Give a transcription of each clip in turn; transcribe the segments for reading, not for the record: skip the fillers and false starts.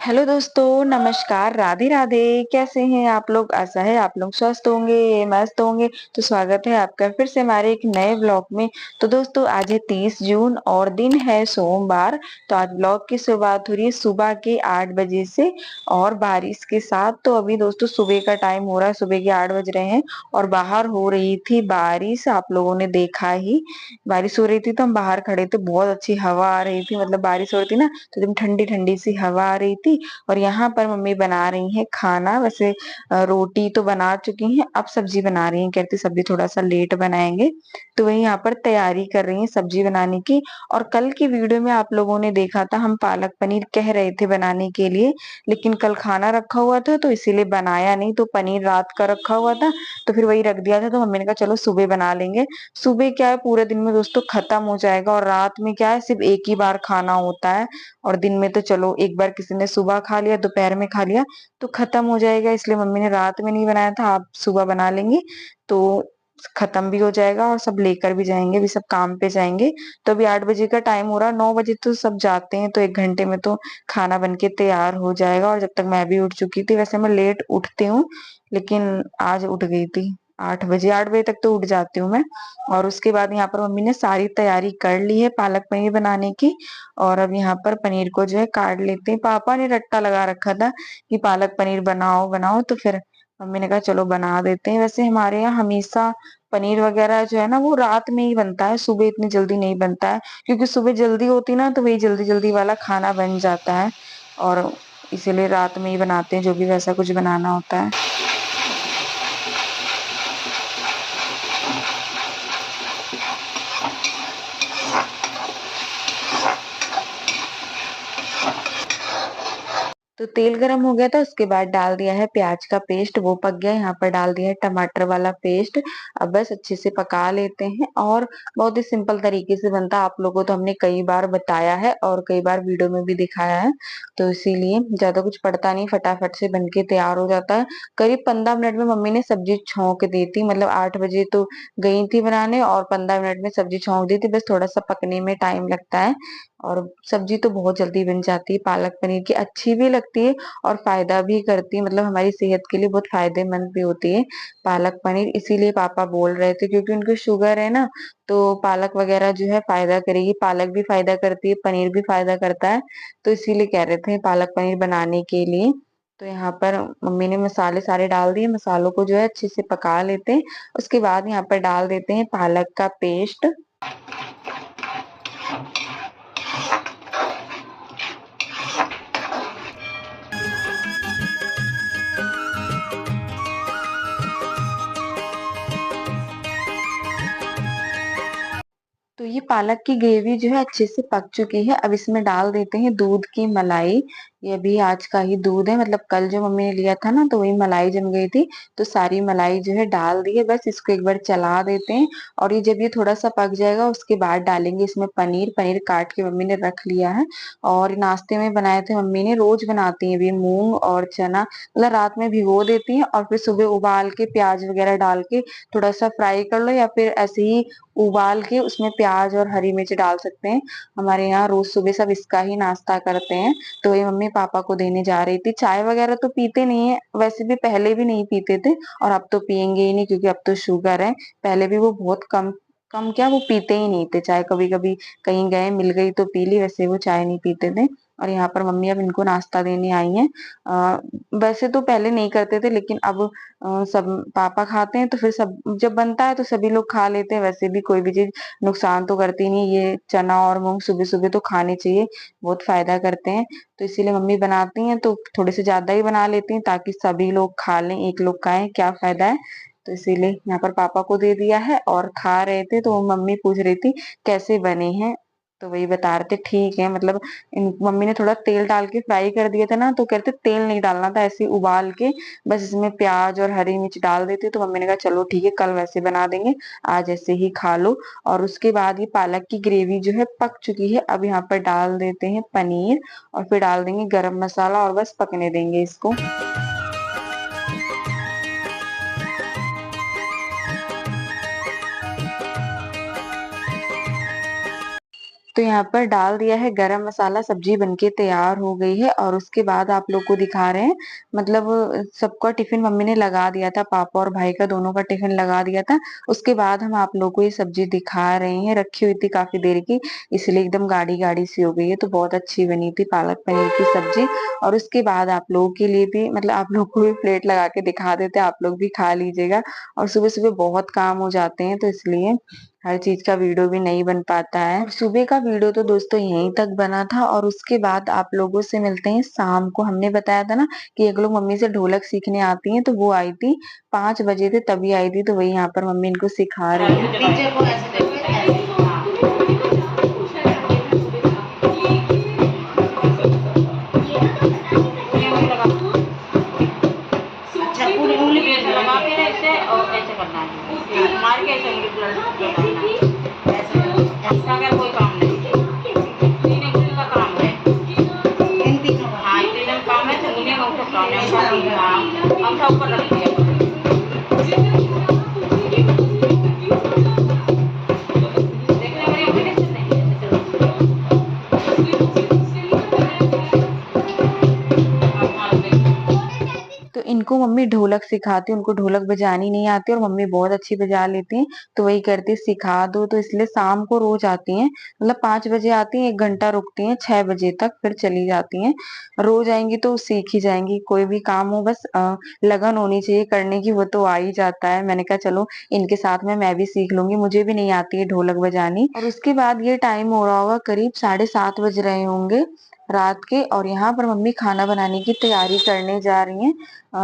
Hello दोस्तों, नमस्कार, राधे राधे। कैसे हैं आप लोग? आशा है आप लोग स्वस्थ होंगे, मस्त होंगे। तो स्वागत है आपका फिर से हमारे एक नए ब्लॉग में। तो दोस्तों, आज है 30 जून और दिन है सोमवार। तो आज ब्लॉग की शुरुआत हो रही है सुबह के 8 बजे से और बारिश के साथ। तो अभी दोस्तों सुबह का टाइम हो रहा है, सुबह के 8 बज रहे हैं और बाहर हो रही थी बारिश। आप लोगों ने देखा ही, बारिश हो रही थी तो हम बाहर खड़े थे। बहुत अच्छी हवा आ रही थी, मतलब बारिश हो रही थी ना, तो एकदम ठंडी ठंडी सी हवा आ रही थी। और यहाँ पर मम्मी बना रही हैं खाना। वैसे रोटी तो बना चुकी हैं, अब सब्जी बना रही हैं। कहती सब्जी थोड़ा सा लेट बनाएंगे, तो वही यहाँ पर तैयारी कर रही हैं सब्जी बनाने की। और कल की वीडियो में आप लोगों ने देखा था, हम पालक पनीर कह रहे थे बनाने के लिए, लेकिन कल खाना रखा हुआ था तो इसीलिए बनाया नहीं। तो पनीर रात का रखा हुआ था तो फिर वही रख दिया था। तो मम्मी ने कहा चलो सुबह बना लेंगे। सुबह क्या है, पूरे दिन में दोस्तों खत्म हो जाएगा, और रात में क्या है, सिर्फ एक ही बार खाना होता है। और दिन में तो चलो एक बार किसी ने सुबह खा लिया, दोपहर में खा लिया तो खत्म हो जाएगा। इसलिए मम्मी ने रात में नहीं बनाया था, आप सुबह बना लेंगे तो खत्म भी हो जाएगा और सब लेकर भी जाएंगे, भी सब काम पे जाएंगे। तो अभी 8 बजे का टाइम हो रहा है, 9 बजे तो सब जाते हैं, तो 1 घंटे में तो खाना बन के तैयार हो जाएगा। और जब तक मैं भी उठ चुकी थी। वैसे मैं लेट उठती हूँ, लेकिन आज उठ गई थी 8 बजे। 8 बजे तक तो उठ जाती हूँ मैं। और उसके बाद यहाँ पर मम्मी ने सारी तैयारी कर ली है पालक पनीर बनाने की। और अब यहाँ पर पनीर को जो है काट लेते हैं। पापा ने रट्टा लगा रखा था कि पालक पनीर बनाओ बनाओ, तो फिर मम्मी ने कहा चलो बना देते हैं। वैसे हमारे यहाँ हमेशा पनीर वगैरह जो है ना, वो रात में ही बनता है, सुबह इतनी जल्दी नहीं बनता है। क्योंकि सुबह जल्दी होती ना, तो वही जल्दी जल्दी वाला खाना बन जाता है। और इसीलिए रात में ही बनाते हैं जो भी वैसा कुछ बनाना होता है। तो तेल गरम हो गया था, उसके बाद डाल दिया है प्याज का पेस्ट, वो पक गया। यहाँ पर डाल दिया है टमाटर वाला पेस्ट। अब बस अच्छे से पका लेते हैं। और बहुत ही सिंपल तरीके से बनता है, आप लोगों को तो हमने कई बार बताया है और कई बार वीडियो में भी दिखाया है। तो इसीलिए ज्यादा कुछ पड़ता नहीं, फटाफट से बन के तैयार हो जाता है। करीब 15 मिनट में मम्मी ने सब्जी छौंक दी थी। मतलब 8 बजे तो गई थी बनाने और 15 मिनट में सब्जी छौंक दी थी। बस थोड़ा सा पकने में टाइम लगता है। और सब्जी तो बहुत जल्दी बन जाती है पालक पनीर की, अच्छी भी लगती है और फायदा भी करती है। मतलब हमारी सेहत के लिए बहुत फायदेमंद भी होती है पालक पनीर। इसीलिए पापा बोल रहे थे, क्योंकि उनको शुगर है ना, तो पालक वगैरह जो है फायदा करेगी। पालक भी फायदा करती है, पनीर भी फायदा करता है। तो इसीलिए कह रहे थे पालक पनीर बनाने के लिए। तो यहाँ पर मम्मी ने मसाले सारे डाल दिए। मसालों को जो है अच्छे से पका लेते हैं। उसके बाद यहाँ पर डाल देते हैं पालक का पेस्ट। तो ये पालक की ग्रेवी जो है अच्छे से पक चुकी है। अब इसमें डाल देते हैं दूध की मलाई। ये भी आज का ही दूध है, मतलब कल जो मम्मी ने लिया था ना, तो वही मलाई जम गई थी। तो सारी मलाई जो है डाल दी है। बस इसको एक बार चला देते हैं। और ये जब ये थोड़ा सा पक जाएगा, उसके बाद डालेंगे इसमें पनीर। पनीर काट के मम्मी ने रख लिया है। और नाश्ते में बनाए थे मम्मी ने, रोज बनाती है भी, मूंग और चना। मतलब रात में भिगो देती है और फिर सुबह उबाल के प्याज वगैरह डाल के थोड़ा सा फ्राई कर लो, या फिर ऐसे ही उबाल के उसमें प्याज और हरी मिर्च डाल सकते हैं। हमारे यहाँ रोज सुबह सब इसका ही नाश्ता करते हैं। तो ये मम्मी पापा को देने जा रही थी। चाय वगैरह तो पीते नहीं है, वैसे भी पहले भी नहीं पीते थे और अब तो पियेंगे ही नहीं, क्योंकि अब तो शुगर है। पहले भी वो बहुत कम कम क्या, वो पीते ही नहीं थे चाय। कभी कभी कहीं गए, मिल गई तो पी ली, वैसे वो चाय नहीं पीते थे। और यहाँ पर मम्मी अब इनको नाश्ता देने आई हैं। वैसे तो पहले नहीं करते थे, लेकिन अब सब पापा खाते हैं तो फिर सब जब बनता है तो सभी लोग खा लेते हैं। वैसे भी कोई भी चीज नुकसान तो करती नहीं, ये चना और मूंग सुबह सुबह तो खाने चाहिए, बहुत फायदा करते हैं। तो इसीलिए मम्मी बनाती हैं तो थोड़े से ज्यादा ही बना लेती हैं, ताकि सभी लोग खा लें, एक लोग खाएं क्या फायदा है। तो इसीलिए यहाँ पर पापा को दे दिया है और खा रहे थे। तो वो मम्मी पूछ रही थी कैसे बने हैं, तो वही बता रहे थे ठीक है। मतलब मम्मी ने थोड़ा तेल डाल के फ्राई कर दिया था ना, तो कहते तेल नहीं डालना था, ऐसे ही उबाल के बस इसमें प्याज और हरी मिर्च डाल देते। तो मम्मी ने कहा चलो ठीक है, कल वैसे बना देंगे, आज ऐसे ही खा लो। और उसके बाद ये पालक की ग्रेवी जो है पक चुकी है। अब यहाँ पर डाल देते हैं पनीर और फिर डाल देंगे गरम मसाला और बस पकने देंगे इसको। तो यहाँ पर डाल दिया है गरम मसाला, सब्जी बनके तैयार हो गई है। और उसके बाद आप लोग को दिखा रहे हैं, मतलब सबका टिफिन मम्मी ने लगा दिया था, पापा और भाई का दोनों का टिफिन लगा दिया था। उसके बाद हम आप लोग को ये सब्जी दिखा रहे हैं। रखी हुई थी काफी देर की, इसलिए एकदम गाढ़ी गाढ़ी सी हो गई है। तो बहुत अच्छी बनी थी पालक पनीर की सब्जी। और उसके बाद आप लोगों के लिए भी, मतलब आप लोग को भी प्लेट लगा के दिखा देते, आप लोग भी खा लीजिएगा। और सुबह सुबह बहुत काम हो जाते हैं, तो इसलिए हर चीज का वीडियो भी नहीं बन पाता है। और सुबह का वीडियो तो दोस्तों यहीं तक बना था। और उसके बाद आप लोगों से मिलते हैं शाम को। हमने बताया था ना कि एक लोग मम्मी से ढोलक सीखने आती हैं, तो वो आई थी 5 बजे थे तभी आई थी। तो वही यहाँ पर मम्मी इनको सिखा रही है। मार के ऐसे उंगली प्लस ऐसा अगर कोई काम नहीं, तीन उंगली का काम है, इन तीनों का। हाँ, तीनों काम है। तो उन्हें अंगूठा काम है, अंगूठा ऊपर रख दिया। देखने में उंगली से नहीं तो इनको मम्मी ढोलक सिखाती, उनको ढोलक बजानी नहीं आती और मम्मी बहुत अच्छी बजा लेती हैं। तो वही करती, सिखा दो। तो इसलिए शाम को रोज आती हैं, मतलब 5 बजे आती हैं, 1 घंटा रुकती हैं, 6 बजे तक फिर चली जाती हैं। रोज आएंगी तो सीख ही जाएंगी। कोई भी काम हो बस लगन होनी चाहिए करने की, वो तो आ ही जाता है। मैंने कहा चलो इनके साथ में मैं भी सीख लूंगी, मुझे भी नहीं आती है ढोलक बजानी। और उसके बाद ये टाइम हो रहा होगा, करीब 7:30 बज रहे होंगे रात के। और यहाँ पर मम्मी खाना बनाने की तैयारी करने जा रही हैं।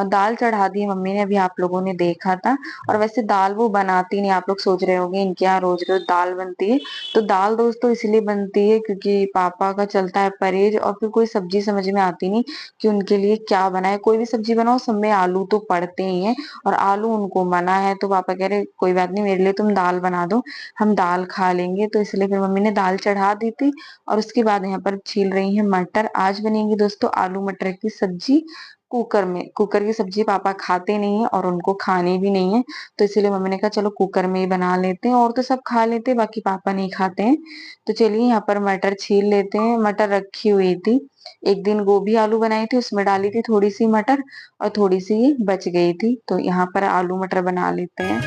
दाल चढ़ा दी मम्मी ने, अभी आप लोगों ने देखा था। और वैसे दाल वो बनाती नहीं, आप लोग सोच रहे होंगे इनके यहाँ रोज रोज दाल बनती है। तो दाल दोस्तों इसलिए बनती है क्योंकि पापा का चलता है परहेज, और फिर कोई सब्जी समझ में आती नहीं कि उनके लिए क्या बनाए। कोई भी सब्जी बनाओ सब में आलू तो पड़ते ही हैं, और आलू उनको मना है। तो पापा कह रहे कोई बात नहीं, मेरे लिए तुम दाल बना दो, हम दाल खा लेंगे। तो इसलिए फिर मम्मी ने दाल चढ़ा दी थी। और उसके बाद यहाँ पर छील रही है मटर। आज बनेगी दोस्तों आलू मटर की सब्जी कुकर में। कुकर की सब्जी पापा खाते नहीं है और उनको खानी भी नहीं है। तो इसीलिए मम्मी ने कहा चलो कुकर में ही बना लेते हैं। और तो सब खा लेते हैं, बाकी पापा नहीं खाते हैं। तो चलिए यहाँ पर मटर छील लेते हैं। मटर रखी हुई थी, एक दिन गोभी आलू बनाई थी, उसमें डाली थी थोड़ी सी मटर, और थोड़ी सी ये बच गई थी। तो यहाँ पर आलू मटर बना लेते हैं।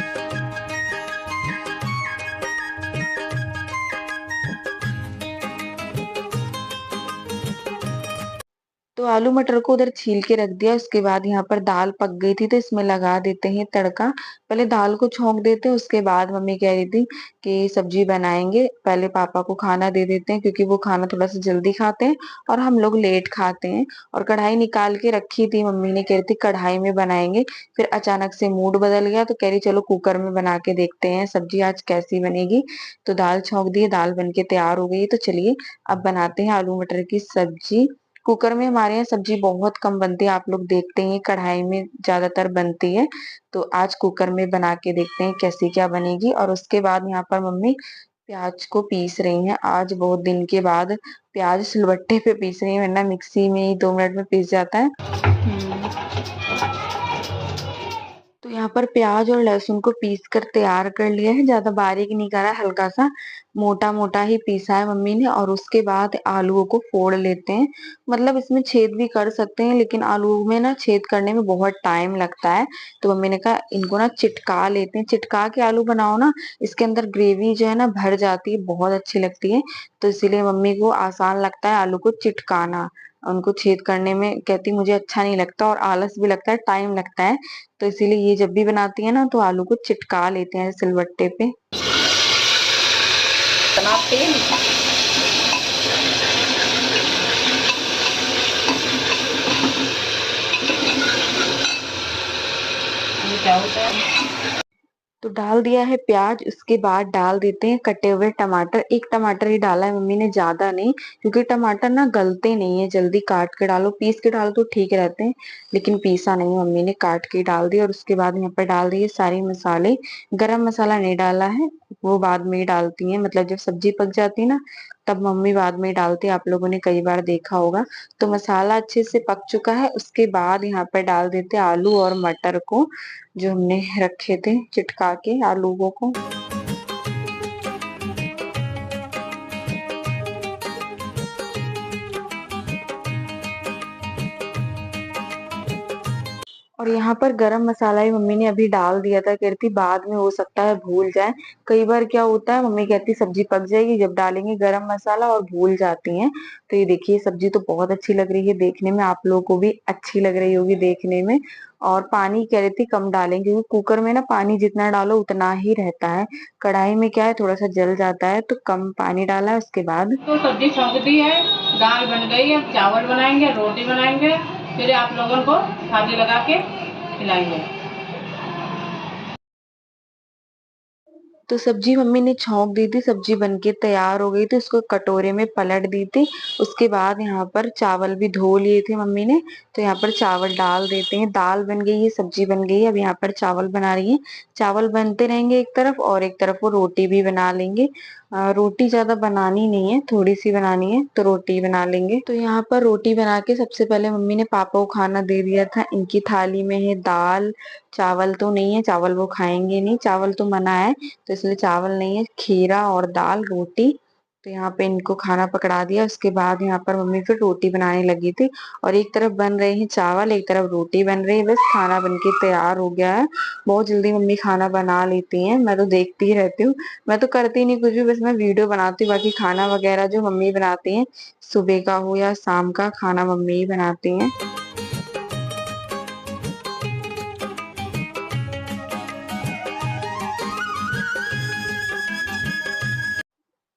तो आलू मटर को उधर छील के रख दिया। उसके बाद यहाँ पर दाल पक गई थी, तो इसमें लगा देते हैं तड़का। पहले दाल को छौंक देते हैं, उसके बाद मम्मी कह रही थी कि सब्जी बनाएंगे, पहले पापा को खाना दे देते हैं क्योंकि वो खाना थोड़ा सा जल्दी खाते हैं और हम लोग लेट खाते हैं। और कढ़ाई निकाल के रखी थी, मम्मी ने कह रही थी कढ़ाई में बनाएंगे। फिर अचानक से मूड बदल गया, तो कह रही चलो कुकर में बना के देखते हैं सब्जी आज कैसी बनेगी। तो दाल छौंक दी, दाल बन के तैयार हो गई। तो चलिए अब बनाते हैं आलू मटर की सब्जी। कुकर में हमारे यहाँ सब्जी बहुत कम बनती है, आप लोग देखते ही हैं, कढ़ाई में ज्यादातर बनती है। तो आज कुकर में बना के देखते हैं कैसी क्या बनेगी। और उसके बाद यहाँ पर मम्मी प्याज को पीस रही हैं। आज बहुत दिन के बाद प्याज सिलबट्टे पे पीस रही है, वरना मिक्सी में ही 2 मिनट में पीस जाता है। तो यहाँ पर प्याज और लहसुन को पीस कर तैयार कर लिया है, ज्यादा बारीक नहीं करा, हल्का सा मोटा मोटा ही पीसा है मम्मी ने। और उसके बाद आलूओं को फोड़ लेते हैं। मतलब इसमें छेद भी कर सकते हैं, लेकिन आलू में ना छेद करने में बहुत टाइम लगता है। तो मम्मी ने कहा इनको ना चिटका लेते हैं, चिटका के आलू बनाओ ना, इसके अंदर ग्रेवी जो है ना भर जाती है, बहुत अच्छी लगती है। तो इसीलिए मम्मी को आसान लगता है आलू को चिटकाना, उनको छेद करने में कहती मुझे अच्छा नहीं लगता और आलस भी लगता है, टाइम लगता है। तो इसीलिए ये जब भी बनाती है ना तो आलू को चिटका लेते हैं सिलबट्टे पे। बनाते हैं। ये क्या होता है? तो डाल दिया है प्याज, उसके बाद डाल देते हैं कटे हुए टमाटर। एक टमाटर ही डाला है मम्मी ने, ज्यादा नहीं, क्योंकि टमाटर ना गलते नहीं है जल्दी। काट के डालो, पीस के डालो तो ठीक रहते हैं, लेकिन पीसा नहीं, मम्मी ने काट के डाल दिया। और उसके बाद यहाँ पर डाल दिए सारे मसाले। गरम मसाला नहीं डाला है, वो बाद में ही डालती है, मतलब जब सब्जी पक जाती है ना तब मम्मी बाद में ही डालती है, आप लोगों ने कई बार देखा होगा। तो मसाला अच्छे से पक चुका है, उसके बाद यहाँ पर डाल देते आलू और मटर को, जो हमने रखे थे चिटका के आलूओं को। और यहाँ पर गरम मसाला ही मम्मी ने अभी डाल दिया था, कहती बाद में हो सकता है भूल जाए। कई बार क्या होता है, मम्मी कहती सब्जी पक जाएगी जब डालेंगे गरम मसाला और भूल जाती हैं। तो ये देखिए सब्जी तो बहुत अच्छी लग रही है देखने में, आप लोगों को भी अच्छी लग रही होगी देखने में। और पानी कह रही थी कम डालेंगे, क्योंकि कुकर में ना पानी जितना डालो उतना ही रहता है, कढ़ाई में क्या है थोड़ा सा जल जाता है, तो कम पानी डाला है। उसके बाद तो सब्जी छौंक दी है, दाल बन गई है, चावल बनाएंगे, रोटी बनाएंगे, फिर आप लोगों को थाली लगा के खिलाएंगे। तो सब्जी मम्मी ने छौंक दी थी, सब्जी बनके तैयार हो गई थी, उसको कटोरे में पलट दी थी। उसके बाद यहाँ पर चावल भी धो लिए थे मम्मी ने, तो यहाँ पर चावल डाल देते हैं। दाल बन गई है, सब्जी बन गई है, अब यहाँ पर चावल बना रही है। चावल बनते रहेंगे एक तरफ, और एक तरफ वो रोटी भी बना लेंगे। रोटी ज्यादा बनानी नहीं है, थोड़ी सी बनानी है, तो रोटी बना लेंगे। तो यहाँ पर रोटी बना के सबसे पहले मम्मी ने पापा को खाना दे दिया था। इनकी थाली में है दाल, चावल तो नहीं है, चावल वो खाएंगे नहीं, चावल तो मना है, तो इसलिए चावल नहीं है, खीरा और दाल रोटी। तो यहाँ पे इनको खाना पकड़ा दिया। उसके बाद यहाँ पर मम्मी फिर रोटी बनाने लगी थी, और एक तरफ बन रहे हैं चावल, एक तरफ रोटी बन रही है। बस खाना बन के तैयार हो गया है। बहुत जल्दी मम्मी खाना बना लेती हैं, मैं तो देखती ही रहती हूँ। मैं तो करती नहीं कुछ भी, बस मैं वीडियो बनाती हूँ। बाकी खाना वगैरह जो मम्मी बनाती हैं, सुबह का हो या शाम का खाना मम्मी ही बनाती हैं।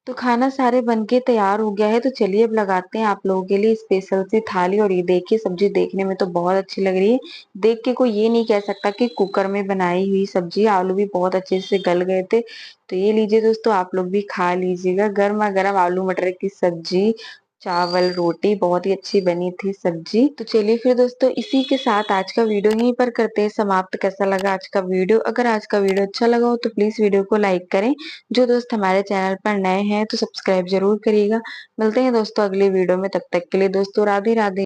तो खाना सारे बनके तैयार हो गया है, तो चलिए अब लगाते हैं आप लोगों के लिए स्पेशल सी थाली। और ये देखिए सब्जी देखने में तो बहुत अच्छी लग रही है, देख के कोई ये नहीं कह सकता कि कुकर में बनाई हुई सब्जी। आलू भी बहुत अच्छे से गल गए थे। तो ये लीजिए दोस्तों, आप लोग भी खा लीजिएगा, गर्मा गर्म आलू मटर की सब्जी, चावल रोटी, बहुत ही अच्छी बनी थी सब्जी। तो चलिए फिर दोस्तों, इसी के साथ आज का वीडियो यहीं पर करते हैं समाप्त। कैसा लगा आज का वीडियो? अगर आज का वीडियो अच्छा लगा हो तो प्लीज वीडियो को लाइक करें। जो दोस्त हमारे चैनल पर नए हैं तो सब्सक्राइब जरूर करिएगा। मिलते हैं दोस्तों अगले वीडियो में, तब तक के लिए दोस्तों राधे राधे।